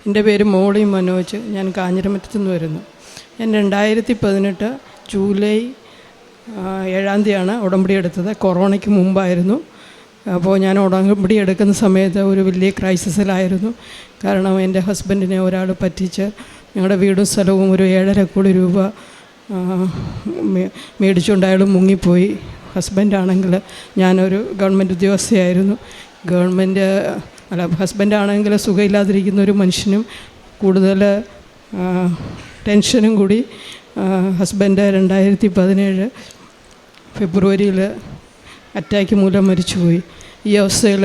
എൻ്റെ പേര് മോളി മനോജ്. ഞാൻ കാഞ്ഞിരമറ്റത്തു നിന്ന് വരുന്നു. ഞാൻ 2018 ജൂലൈ 7 ഉടമ്പടി എടുത്തത്. കൊറോണയ്ക്ക് മുമ്പായിരുന്നു. അപ്പോൾ ഞാൻ ഉടമ്പടി എടുക്കുന്ന സമയത്ത് ഒരു വലിയ ക്രൈസിസിലായിരുന്നു. കാരണം എൻ്റെ ഹസ്ബൻഡിനെ ഒരാൾ പറ്റിച്ച് ഞങ്ങളുടെ വീടും സ്ഥലവും ഒരു 7.5 കോടി രൂപ മേടിച്ചുകൊണ്ട് അയാൾ മുങ്ങിപ്പോയി. ഹസ്ബൻഡാണെങ്കിൽ ഞാനൊരു ഗവൺമെൻറ് ഉദ്യോഗസ്ഥയായിരുന്നു. ഹസ്ബൻഡാണെങ്കിൽ സുഖമില്ലാതിരിക്കുന്ന ഒരു മനുഷ്യനും കൂടുതൽ ടെൻഷനും കൂടി. ഹസ്ബൻഡ് 2017 ഫെബ്രുവരിയിൽ അറ്റാക്ക് മൂലം മരിച്ചുപോയി. ഈ അവസ്ഥയിൽ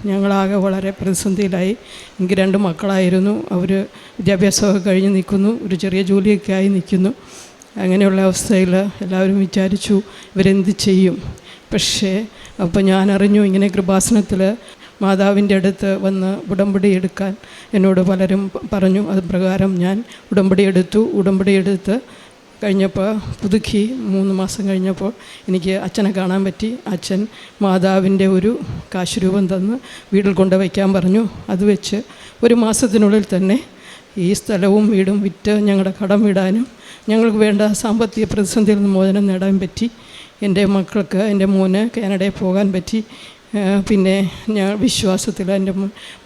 ഞങ്ങളാകെ വളരെ പ്രതിസന്ധിയിലായി. എനിക്ക് 2 മക്കളായിരുന്നു. അവർ വിദ്യാഭ്യാസമൊക്കെ കഴിഞ്ഞ് നിൽക്കുന്നു, ഒരു ചെറിയ ജോലിയൊക്കെ ആയി നിൽക്കുന്നു. അങ്ങനെയുള്ള അവസ്ഥയിൽ എല്ലാവരും വിചാരിച്ചു ഇവരെന്ത് ചെയ്യും. പക്ഷേ അപ്പോൾ ഞാൻ അറിഞ്ഞു ഇങ്ങനെ കൃപാസനത്തിൽ മാതാവിൻ്റെ അടുത്ത് വന്ന് ഉടമ്പടി എടുക്കാൻ എന്നോട് പലരും പറഞ്ഞു. അത് പ്രകാരം ഞാൻ ഉടമ്പടി എടുത്ത് കഴിഞ്ഞപ്പോൾ പുതുക്കി 3 മാസം കഴിഞ്ഞപ്പോൾ എനിക്ക് അച്ഛനെ കാണാൻ പറ്റി. അച്ഛൻ മാതാവിൻ്റെ ഒരു കാശ് രൂപം തന്ന് വീട്ടിൽ കൊണ്ടുവയ്ക്കാൻ പറഞ്ഞു. അത് വെച്ച് 1 മാസത്തിനുള്ളിൽ തന്നെ ഈ സ്ഥലവും വീടും വിറ്റ് ഞങ്ങളുടെ കടം വിടാനും ഞങ്ങൾക്ക് വേണ്ട സാമ്പത്തിക പ്രതിസന്ധിയിൽ നിന്ന് മോചനം നേടാൻ പറ്റി. എൻ്റെ മക്കൾക്ക്, എൻ്റെ മോന് കാനഡയിൽ പോകാൻ പറ്റി. പിന്നെ ഞാൻ വിശ്വാസത്തിൽ എൻ്റെ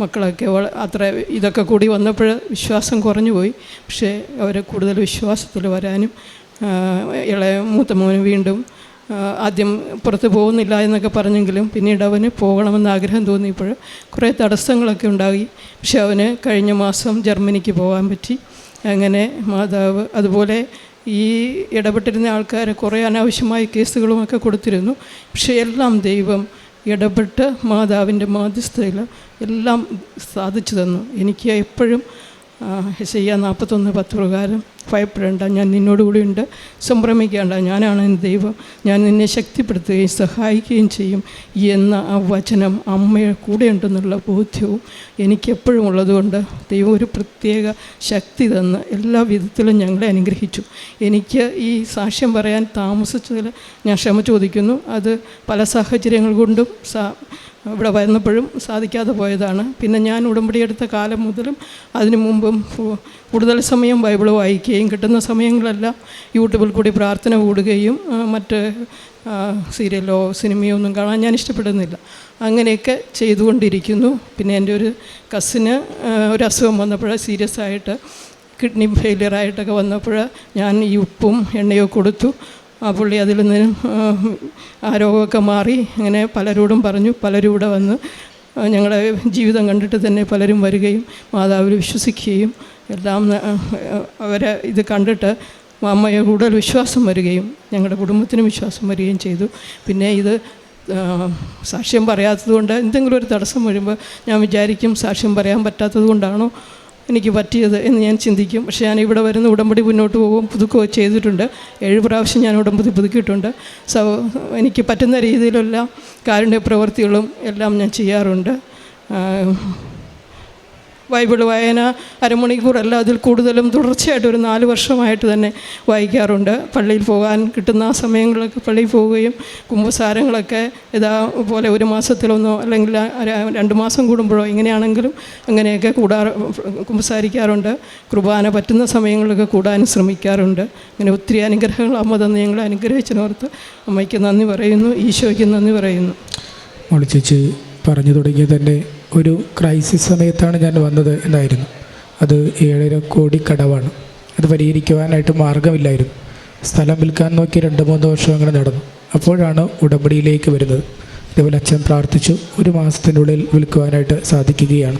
മക്കളൊക്കെ അത്ര ഇതൊക്കെ കൂടി വന്നപ്പോൾ വിശ്വാസം കുറഞ്ഞു പോയി. പക്ഷേ അവർ കൂടുതൽ വിശ്വാസത്തിൽ വരാനും മൂത്ത മോന് വീണ്ടും ആദ്യം പുറത്ത് പോകുന്നില്ല എന്നൊക്കെ പറഞ്ഞെങ്കിലും പിന്നീട് അവന് പോകണമെന്ന് ആഗ്രഹം തോന്നിയപ്പോൾ കുറേ തടസ്സങ്ങളൊക്കെ ഉണ്ടായി. പക്ഷെ അവന് കഴിഞ്ഞ മാസം ജർമ്മനിക്ക് പോകാൻ പറ്റി. അങ്ങനെ മാതാവ് അതുപോലെ ഈ ഇടപെട്ടിരുന്ന ആൾക്കാർ കുറേ അനാവശ്യമായ കേസുകളുമൊക്കെ കൊടുത്തിരുന്നു. പക്ഷേ എല്ലാം ദൈവം ഇടപെട്ട് മാതാവിൻ്റെ മാധ്യസ്ഥതയിൽ എല്ലാം സാധിച്ചു തന്നു. എനിക്ക് എപ്പോഴും യെശയ്യാ 41:10 പ്രകാരം ഭയപ്പെടേണ്ട, ഞാൻ നിന്നോടുകൂടി ഉണ്ട്, സംഭ്രമിക്കേണ്ട, ഞാനാണ് എൻ്റെ ദൈവം, ഞാൻ നിന്നെ ശക്തിപ്പെടുത്തുകയും സഹായിക്കുകയും ചെയ്യും എന്ന ആ വചനം അമ്മയുടെ കൂടെ ഉണ്ടെന്നുള്ള ബോധ്യവും എനിക്കെപ്പോഴും ഉള്ളതുകൊണ്ട് ദൈവം ഒരു പ്രത്യേക ശക്തി തന്ന് എല്ലാ വിധത്തിലും ഞങ്ങളെ അനുഗ്രഹിച്ചു. എനിക്ക് ഈ സാക്ഷ്യം പറയാൻ താമസിച്ചതിൽ ഞാൻ ക്ഷമ ചോദിക്കുന്നു. അത് പല സാഹചര്യങ്ങൾ കൊണ്ടും ഇവിടെ വന്നപ്പോഴും സാധിക്കാതെ പോയതാണ്. പിന്നെ ഞാൻ ഉടമ്പടി എടുത്ത കാലം മുതലും അതിനു മുമ്പും കൂടുതൽ സമയം ബൈബിൾ വായിക്കുകയും കിട്ടുന്ന സമയങ്ങളെല്ലാം യൂട്യൂബിൽ കൂടി പ്രാർത്ഥന കൂടുകയും മറ്റ് സീരിയലോ സിനിമയോ ഒന്നും കാണാൻ ഞാൻ ഇഷ്ടപ്പെടുന്നില്ല. അങ്ങനെയൊക്കെ ചെയ്തുകൊണ്ടിരിക്കുന്നു. പിന്നെ എൻ്റെ ഒരു കസിന് ഒരു അസുഖം വന്നപ്പോൾ സീരിയസ് ആയിട്ട് കിഡ്നി ഫെയിലിയറായിട്ടൊക്കെ വന്നപ്പോൾ ഞാൻ ഈ ഉപ്പും എണ്ണയോ കൊടുത്തു. ആ പുള്ളി അതിൽ നിന്ന് ആ രോഗമൊക്കെ മാറി. അങ്ങനെ പലരോടും പറഞ്ഞു. പലരും ഇവിടെ വന്ന് ഞങ്ങളുടെ ജീവിതം കണ്ടിട്ട് തന്നെ പലരും വരികയും മാതാവിൽ വിശ്വസിക്കുകയും എല്ലാം അവരെ ഇത് കണ്ടിട്ട് അമ്മയെ കൂടുതൽ വിശ്വാസം വരികയും ഞങ്ങളുടെ കുടുംബത്തിനും വിശ്വാസം വരികയും ചെയ്തു. പിന്നെ ഇത് സാക്ഷ്യം പറയാത്തത് കൊണ്ട് എന്തെങ്കിലും ഒരു തടസ്സം വരുമ്പോൾ ഞാൻ വിചാരിക്കും സാക്ഷ്യം പറയാൻ പറ്റാത്തത് കൊണ്ടാണോ എനിക്ക് പറ്റിയത് എന്ന് ഞാൻ ചിന്തിക്കും. പക്ഷേ ഞാൻ ഇവിടെ വരുന്ന ഉടമ്പടി മുന്നോട്ട് പോകും, പുതുക്കുകയോ ചെയ്തിട്ടുണ്ട്. 7 പ്രാവശ്യം ഞാൻ ഉടമ്പടി പുതുക്കിയിട്ടുണ്ട്. എനിക്ക് പറ്റുന്ന രീതിയിലെല്ലാം കാരുണ്യ പ്രവൃത്തികളും എല്ലാം ഞാൻ ചെയ്യാറുണ്ട്. ബൈബിൾ വായന അരമണിക്കൂറല്ല, അതിൽ കൂടുതലും തുടർച്ചയായിട്ട് ഒരു 4 വർഷമായിട്ട് തന്നെ വായിക്കാറുണ്ട്. പള്ളിയിൽ പോകാൻ കിട്ടുന്ന ആ സമയങ്ങളൊക്കെ പള്ളിയിൽ പോവുകയും കുമ്പസാരങ്ങളൊക്കെ ഇതേപോലെ 1 മാസത്തിലൊന്നോ അല്ലെങ്കിൽ 2 മാസം കൂടുമ്പോഴോ എങ്ങനെയാണെങ്കിലും അങ്ങനെയൊക്കെ കുമ്പസാരിക്കാറുണ്ട്. കുർബാന പറ്റുന്ന സമയങ്ങളിലൊക്കെ കൂടാനും ശ്രമിക്കാറുണ്ട്. അങ്ങനെ ഒത്തിരി അനുഗ്രഹങ്ങൾ അമ്മ തന്ന് ഞങ്ങളെ അനുഗ്രഹിച്ചതിനോർത്ത് അമ്മയ്ക്ക് നന്ദി പറയുന്നു, ഈശോയ്ക്ക് നന്ദി പറയുന്നു. മോളി ചേച്ചി പറഞ്ഞു തുടങ്ങിയ തന്നെ ഒരു ക്രൈസിസ് സമയത്താണ് ഞാൻ വന്നത് എന്നായിരുന്നു. അത് 7.5 കോടി കടവാണ്. അത് പരിഹരിക്കുവാനായിട്ട് മാർഗമില്ലായിരുന്നു. സ്ഥലം വിൽക്കാൻ നോക്കി 2-3 വർഷം അങ്ങനെ നടന്നു. അപ്പോഴാണ് ഉടമ്പടിയിലേക്ക് വരുന്നത്. ഇതേപോലെ അച്ഛൻ പ്രാർത്ഥിച്ചു. 1 മാസത്തിനുള്ളിൽ വിൽക്കുവാനായിട്ട് സാധിക്കുകയാണ്.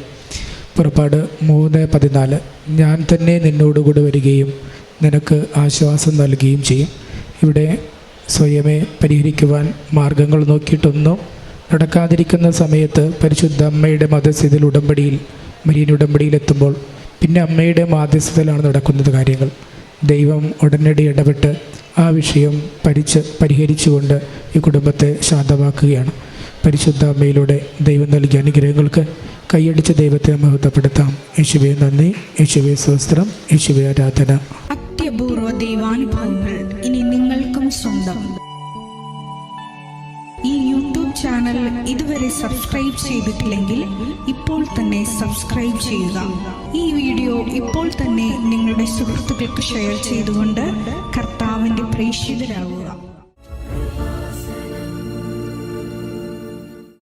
പുറപ്പാട് 3:14 ഞാൻ തന്നെ നിന്നോടുകൂടി വരികയും നിനക്ക് ആശ്വാസം നൽകുകയും ചെയ്യും. ഇവിടെ സ്വയമേ പരിഹരിക്കുവാൻ മാർഗങ്ങൾ നോക്കിയിട്ടൊന്നും നടക്കാതിരിക്കുന്ന സമയത്ത് പരിശുദ്ധ അമ്മയുടെ മധ്യസ്ഥതയിൽ മരിയൻ ഉടമ്പടിയിലെത്തുമ്പോൾ പിന്നെ അമ്മയുടെ മാധ്യസ്ഥതയിലാണ് നടക്കുന്നത് കാര്യങ്ങൾ. ദൈവം ഉടനടി ഇടപെട്ട് ആ വിഷയം പരിഹരിച്ചുകൊണ്ട് ഈ കുടുംബത്തെ ശാന്തമാക്കുകയാണ്. പരിശുദ്ധ അമ്മയിലൂടെ ദൈവം നൽകിയ അനുഗ്രഹങ്ങൾക്ക് കൈയടിച്ച് ദൈവത്തെ മഹത്വപ്പെടുത്താം. യേശുവേ നന്ദി, യേശുവേ സ്തോത്രം, യേശുവേ ആരാധന. അത്യപൂർവ ദൈവാനുഭവങ്ങൾ ഇനി നിങ്ങൾക്കും സ്വന്തം. ഈ യൂട്യൂബ് ചാനൽ ഇതുവരെ സബ്സ്ക്രൈബ് ചെയ്തിട്ടില്ലെങ്കിൽ ഇപ്പോൾ തന്നെ സബ്സ്ക്രൈബ് ചെയ്യുക. ഈ വീഡിയോ വീഡിയോ ഇപ്പോൾ തന്നെ നിങ്ങളുടെ സുഹൃത്തുക്കൾക്ക് ഷെയർ ചെയ്തുകൊണ്ട് കർത്താവിൻ്റെ പ്രേക്ഷിതരാകുക.